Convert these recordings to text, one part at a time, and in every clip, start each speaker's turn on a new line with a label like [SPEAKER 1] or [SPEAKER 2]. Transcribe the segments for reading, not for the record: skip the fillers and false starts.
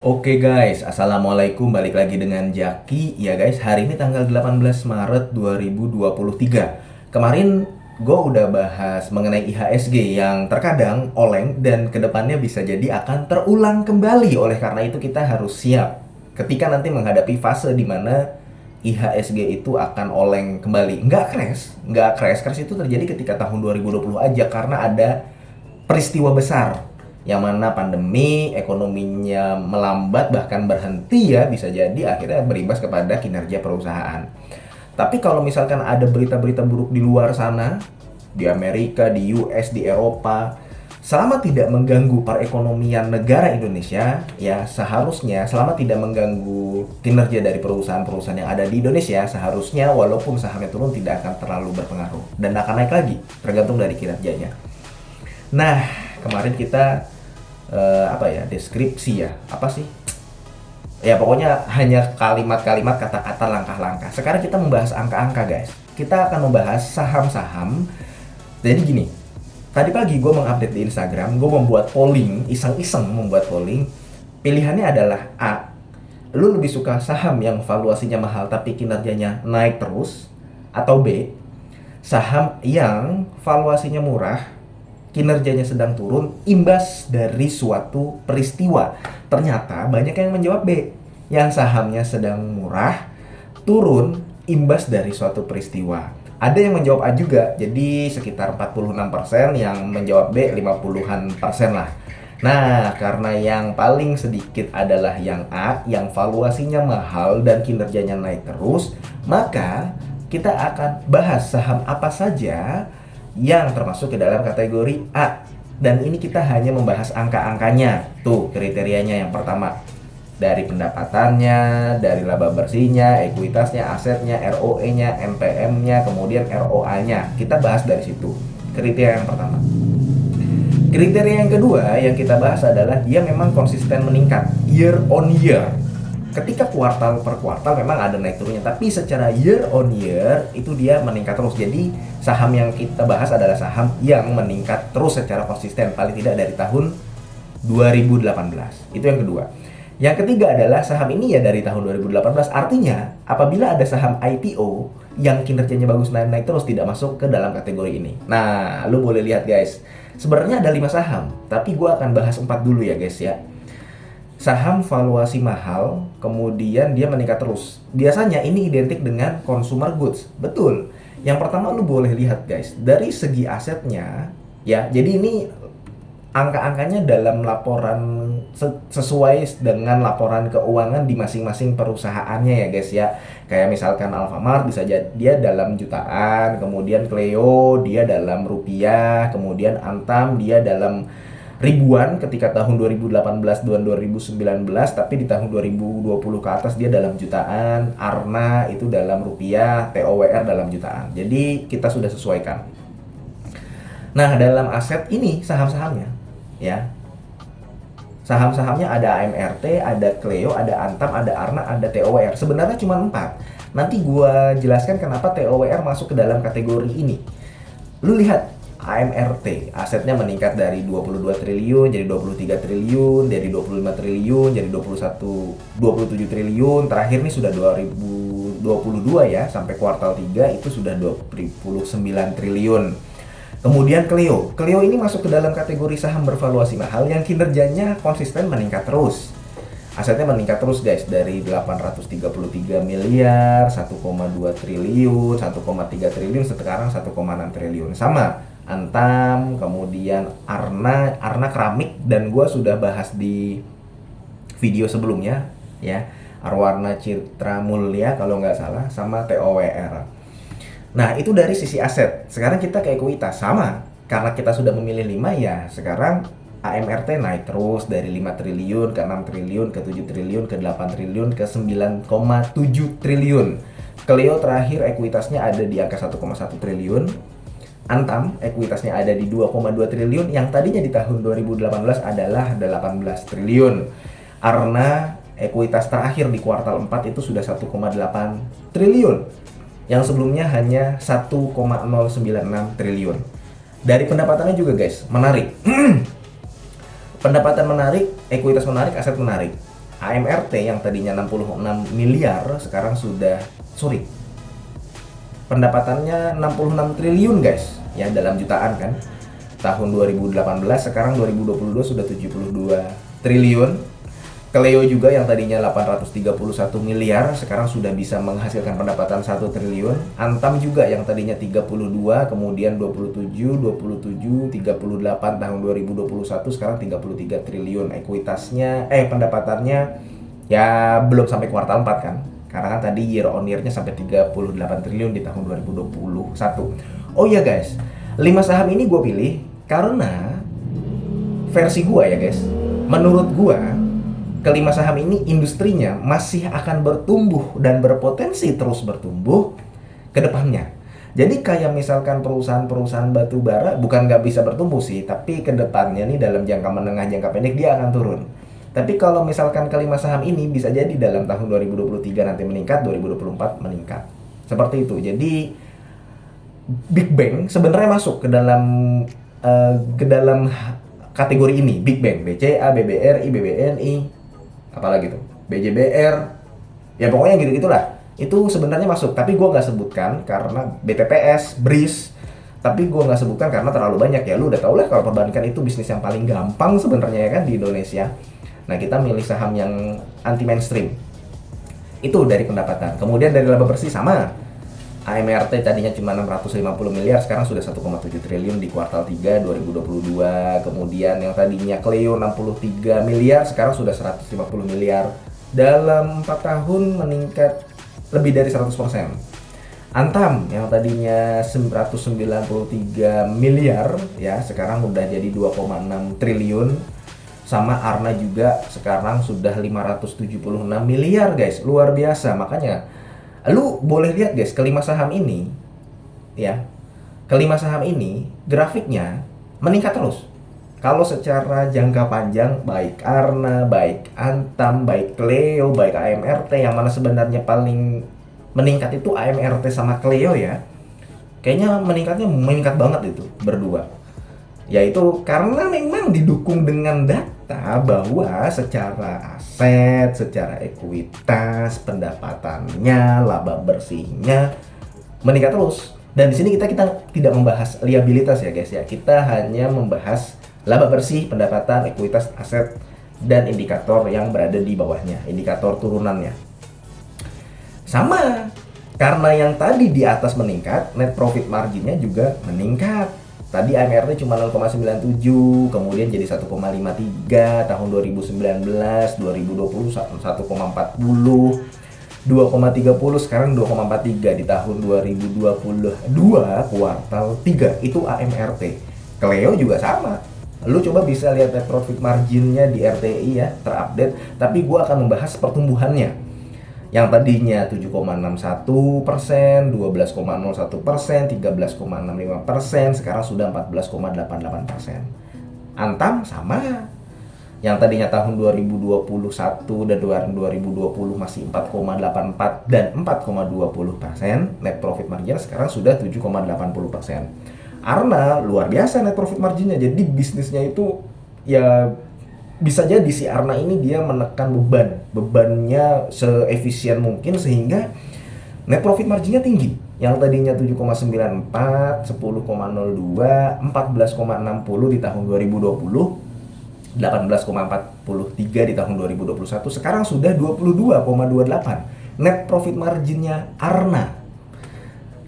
[SPEAKER 1] Oke guys, Assalamualaikum, balik lagi dengan Jaki. Ya guys, hari ini tanggal 18 Maret 2023. Kemarin gue udah bahas mengenai IHSG yang terkadang oleng dan kedepannya bisa jadi akan terulang kembali. Oleh karena itu kita harus siap ketika nanti menghadapi fase di mana IHSG itu akan oleng kembali. Nggak crash itu terjadi ketika tahun 2020 aja karena ada peristiwa besar yang mana pandemi, ekonominya melambat bahkan berhenti ya, bisa jadi akhirnya berimbas kepada kinerja perusahaan. Tapi kalau misalkan ada berita-berita buruk di luar sana, di Amerika, di US, di Eropa, selama tidak mengganggu perekonomian negara Indonesia, ya seharusnya selama tidak mengganggu kinerja dari perusahaan-perusahaan yang ada di Indonesia, seharusnya walaupun sahamnya turun tidak akan terlalu berpengaruh dan akan naik lagi, tergantung dari kinerjanya. Nah, kemarin kita deskripsi ya, apa sih? Ya pokoknya hanya kalimat-kalimat, kata-kata, langkah-langkah. Sekarang kita membahas angka-angka guys. Kita akan membahas saham-saham. Jadi gini, tadi pagi gue mengupdate di Instagram, gue membuat polling, iseng-iseng membuat polling. Pilihannya adalah A, lu lebih suka saham yang valuasinya mahal tapi kinerjanya naik terus, atau B, saham yang valuasinya murah kinerjanya sedang turun imbas dari suatu peristiwa. Ternyata banyak yang menjawab B, yang sahamnya sedang murah, turun imbas dari suatu peristiwa. Ada yang menjawab A juga, jadi sekitar 46% yang menjawab B, 50-an% lah. Nah, karena yang paling sedikit adalah yang A, yang valuasinya mahal dan kinerjanya naik terus, maka kita akan bahas saham apa saja yang termasuk ke dalam kategori A. Dan ini kita hanya membahas angka-angkanya. Tuh kriterianya yang pertama. Dari pendapatannya, dari laba bersihnya, ekuitasnya, asetnya, ROE-nya, MPM-nya, kemudian ROA-nya. Kita bahas dari situ. Kriteria yang pertama. Kriteria yang kedua yang kita bahas adalah dia memang konsisten meningkat year on year. Ketika kuartal per kuartal memang ada naik turunnya, tapi secara year on year itu dia meningkat terus. Jadi saham yang kita bahas adalah saham yang meningkat terus secara konsisten, paling tidak dari tahun 2018. Itu yang kedua. Yang ketiga adalah saham ini ya dari tahun 2018. Artinya apabila ada saham IPO yang kinerjanya bagus naik terus, tidak masuk ke dalam kategori ini. Nah, lu boleh lihat guys, sebenarnya ada 5 saham, tapi gue akan bahas 4 dulu ya guys ya. Saham valuasi mahal, kemudian dia meningkat terus. Biasanya ini identik dengan consumer goods. Betul. Yang pertama lu boleh lihat guys, dari segi asetnya, ya. Jadi ini angka-angkanya dalam laporan sesuai dengan laporan keuangan di masing-masing perusahaannya ya guys ya. Kayak misalkan Alfamart bisa jadi dia dalam jutaan, kemudian Cleo dia dalam rupiah, kemudian Antam dia dalam ribuan ketika tahun 2018 dan 2019, tapi di tahun 2020 ke atas dia dalam jutaan, Arna itu dalam rupiah, TOWR dalam jutaan. Jadi kita sudah sesuaikan. Nah, dalam aset ini saham-sahamnya ya. Saham-sahamnya ada AMRT, ada Cleo, ada Antam, ada Arna, ada TOWR. Sebenarnya cuma 4. Nanti gua jelaskan kenapa TOWR masuk ke dalam kategori ini. Lu lihat AMRT, asetnya meningkat dari 22 triliun jadi 23 triliun, dari 25 triliun jadi 27 triliun. Terakhir nih sudah 2022 ya, sampai kuartal 3 itu sudah 29 triliun. Kemudian Cleo ini masuk ke dalam kategori saham bervaluasi mahal yang kinerjanya konsisten meningkat terus. Asetnya meningkat terus guys, dari 833 miliar, 1,2 triliun, 1,3 triliun, sekarang 1,6 triliun. Sama Antam, kemudian Arna keramik, dan gue sudah bahas di video sebelumnya ya, Arwarna Citra Mulia kalau nggak salah, sama TOWR. Nah itu dari sisi aset. Sekarang kita ke ekuitas, sama karena kita sudah memilih 5 ya. Sekarang AMRT naik terus dari 5 triliun ke 6 triliun ke 7 triliun ke 8 triliun ke 9,7 triliun. Cleo terakhir ekuitasnya ada di angka 1,1 triliun. Antam ekuitasnya ada di 2,2 triliun yang tadinya di tahun 2018 adalah 18 triliun. Arna ekuitas terakhir di kuartal 4 itu sudah 1,8 triliun. Yang sebelumnya hanya 1,096 triliun. Dari pendapatannya juga guys, menarik. Pendapatan menarik, ekuitas menarik, aset menarik. AMRT yang tadinya 66 miliar sekarang sudah, sorry, pendapatannya 66 triliun guys, ya dalam jutaan kan. Tahun 2018, sekarang 2022 sudah 72 triliun. Cleo juga yang tadinya 831 miliar sekarang sudah bisa menghasilkan pendapatan 1 triliun. Antam juga yang tadinya 32, kemudian 27, 38 tahun 2021 sekarang 33 triliun. Ekuitasnya pendapatannya ya belum sampai kuartal 4 kan. Karena kan tadi year on year-nya sampai 38 triliun di tahun 2021. Oh iya guys, 5 saham ini gue pilih karena versi gue ya guys. Menurut gue kelima saham ini industrinya masih akan bertumbuh dan berpotensi terus bertumbuh ke depannya. Jadi kayak misalkan perusahaan-perusahaan batu bara bukan nggak bisa bertumbuh sih, tapi ke depannya nih dalam jangka menengah jangka pendek dia akan turun. Tapi kalau misalkan kelima saham ini bisa jadi dalam tahun 2023 nanti meningkat, 2024 meningkat. Seperti itu. Jadi Big Bang sebenarnya masuk ke dalam kategori ini, Big Bang, BCA, BBRI, BBNI, apalagi tuh BJBR, ya pokoknya gitu-gitulah. Itu sebenarnya masuk, tapi gue nggak sebutkan karena BTPS, BRIS, tapi gue nggak sebutkan karena terlalu banyak ya. Lu udah tau lah kalau perbankan itu bisnis yang paling gampang sebenarnya ya kan di Indonesia. Nah kita milih saham yang anti mainstream. Itu dari pendapatan. Kemudian dari laba bersih sama. AMRT tadinya cuma 650 miliar, sekarang sudah 1,7 triliun di kuartal 3 2022. Kemudian yang tadinya Cleo 63 miliar, sekarang sudah 150 miliar. Dalam 4 tahun meningkat lebih dari 100%. Antam yang tadinya 193 miliar, ya sekarang udah jadi 2,6 triliun. Sama Arna juga sekarang sudah 576 miliar guys, luar biasa. Makanya lu boleh lihat guys, kelima saham ini ya, kelima saham ini grafiknya meningkat terus. Kalau secara jangka panjang baik Arna, baik Antam, baik Cleo, baik AMRT, yang mana sebenarnya paling meningkat itu AMRT sama Cleo ya. Kayaknya meningkat banget itu berdua. Yaitu karena memang didukung dengan data bahwa secara aset, secara ekuitas, pendapatannya, laba bersihnya meningkat terus. Dan di sini kita tidak membahas liabilitas ya guys ya. Kita hanya membahas laba bersih, pendapatan, ekuitas, aset, dan indikator yang berada di bawahnya, indikator turunannya. Sama, karena yang tadi di atas meningkat, net profit marginnya juga meningkat. Tadi AMRT cuma 0,97, kemudian jadi 1,53 tahun 2019, 2020 1,40, 2,30, sekarang 2,43 di tahun 2022 kuartal 3. Itu AMRT. Cleo juga sama. Lu coba bisa lihat net profit marginnya di RTI ya, terupdate, tapi gua akan membahas pertumbuhannya. Yang tadinya 7,61%, 12,01%, 13,65%, sekarang sudah 14,88%. Antam sama. Yang tadinya tahun 2021 dan 2020 masih 4,84 dan 4,20%, net profit margin sekarang sudah 7,80%. Arna luar biasa net profit marginnya, jadi bisnisnya itu ya bisa jadi si Arna ini dia menekan bebannya seefisien mungkin sehingga net profit marginnya tinggi. Yang tadinya 7,94, 10,02, 14,60 di tahun 2020, 18,43 di tahun 2021, sekarang sudah 22,28 net profit marginnya Arna.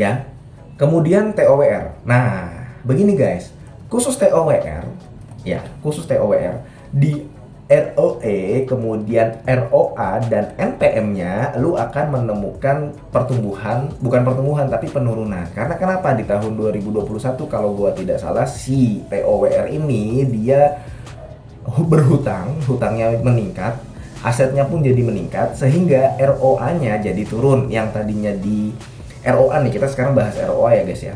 [SPEAKER 1] Ya. Kemudian TOWR. Nah, begini guys, khusus TOWR di ROE, kemudian ROA dan NPM-nya lu akan menemukan bukan pertumbuhan tapi penurunan. Karena kenapa di tahun 2021 kalau gua tidak salah si TOWR ini dia hutangnya meningkat, asetnya pun jadi meningkat sehingga ROA-nya jadi turun. Yang tadinya di ROA nih, kita sekarang bahas ROA ya guys ya.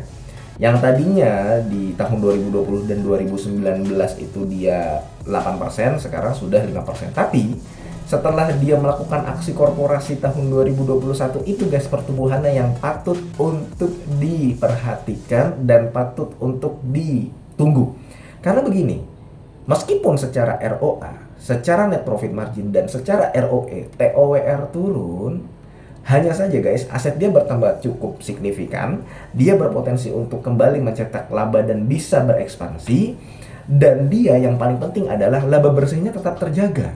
[SPEAKER 1] Yang tadinya di tahun 2020 dan 2019 itu dia 8%, sekarang sudah 5%. Tapi setelah dia melakukan aksi korporasi tahun 2021 itu guys, pertumbuhannya yang patut untuk diperhatikan dan patut untuk ditunggu. Karena begini, meskipun secara ROA secara net profit margin dan secara ROE, TOWR turun, hanya saja guys, aset dia bertambah cukup signifikan, dia berpotensi untuk kembali mencetak laba dan bisa berekspansi, dan dia yang paling penting adalah laba bersihnya tetap terjaga.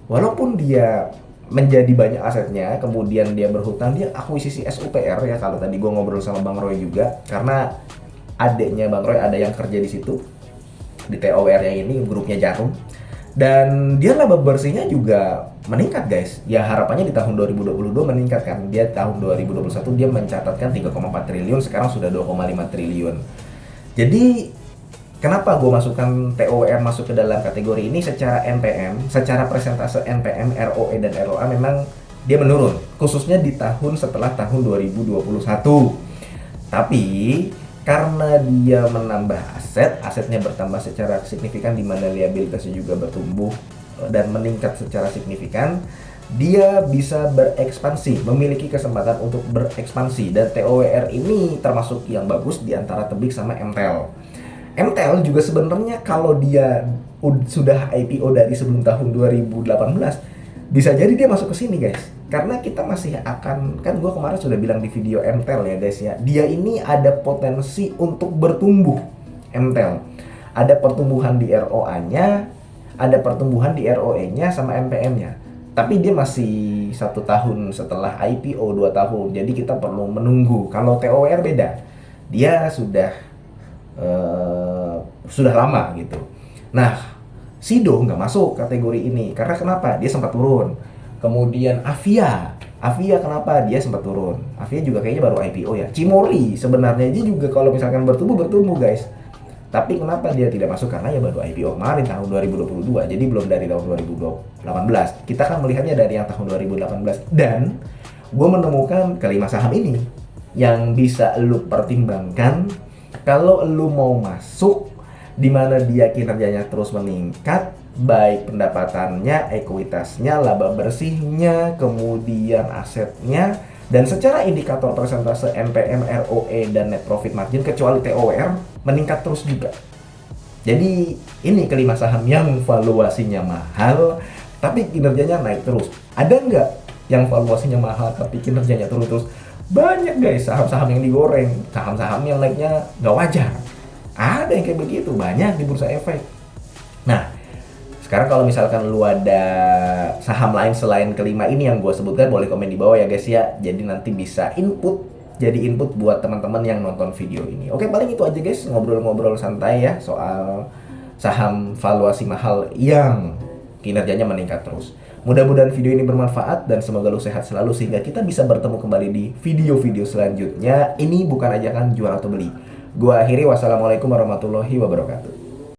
[SPEAKER 1] Walaupun dia menjadi banyak asetnya, kemudian dia berhutang, dia akuisisi SUPR ya, kalau tadi gue ngobrol sama Bang Roy juga, karena adiknya Bang Roy ada yang kerja di situ, di TOWR yang ini, grupnya Jarum. Dan dia laba bersihnya juga meningkat guys. Ya harapannya di tahun 2022 meningkat kan. Dia tahun 2021 dia mencatatkan 3,4 triliun, sekarang sudah 2,5 triliun. Jadi kenapa gue masukkan TOWR masuk ke dalam kategori ini? Secara NPM, secara persentase NPM, ROE dan ROA memang dia menurun, khususnya di tahun setelah tahun 2021. Tapi karena dia menambah asetnya bertambah secara signifikan, di mana liabilitasnya juga bertumbuh dan meningkat secara signifikan, dia bisa berekspansi, memiliki kesempatan untuk berekspansi. Dan TOWR ini termasuk yang bagus di antara Tebik sama MTEL. MTEL juga sebenarnya kalau dia sudah IPO dari sebelum tahun 2018, bisa jadi dia masuk ke sini guys. Karena kita masih akan, kan gue kemarin sudah bilang di video MTEL ya guys ya, dia ini ada potensi untuk bertumbuh. MTEL ada pertumbuhan di ROA-nya, ada pertumbuhan di ROE-nya sama MPM-nya. Tapi dia masih 1 tahun setelah IPO, 2 tahun. Jadi kita perlu menunggu. Kalau TOWR beda, dia sudah lama gitu. Nah, Sido nggak masuk kategori ini karena kenapa? Dia sempat turun. Kemudian Avia kenapa dia sempat turun? Avia juga kayaknya baru IPO ya. Cimori sebenarnya dia juga kalau misalkan bertumbuh guys. Tapi kenapa dia tidak masuk? Karena ya baru IPO kemarin tahun 2022. Jadi belum dari tahun 2018. Kita kan melihatnya dari yang tahun 2018. Dan gue menemukan kelima saham ini yang bisa lu pertimbangkan kalau lu mau masuk, di mana dia kinerjanya terus meningkat, baik pendapatannya, ekuitasnya, laba bersihnya, kemudian asetnya, dan secara indikator persentase NPM, ROE, dan net profit margin kecuali TOWR meningkat terus juga. Jadi ini kelima saham yang valuasinya mahal tapi kinerjanya naik terus. Ada nggak yang valuasinya mahal tapi kinerjanya turun terus? Banyak guys, saham-saham yang digoreng, saham-saham yang naiknya nggak wajar. Ada yang kayak begitu, banyak di bursa efek. Nah, sekarang kalau misalkan lu ada saham lain selain kelima ini yang gue sebutkan, boleh komen di bawah ya guys ya. Jadi nanti bisa jadi input buat teman-teman yang nonton video ini. Oke, paling itu aja guys, ngobrol-ngobrol santai ya soal saham valuasi mahal yang kinerjanya meningkat terus. Mudah-mudahan video ini bermanfaat dan semoga lu sehat selalu sehingga kita bisa bertemu kembali di video-video selanjutnya. Ini bukan ajakan jual atau beli. Gua akhiri, wassalamualaikum warahmatullahi wabarakatuh.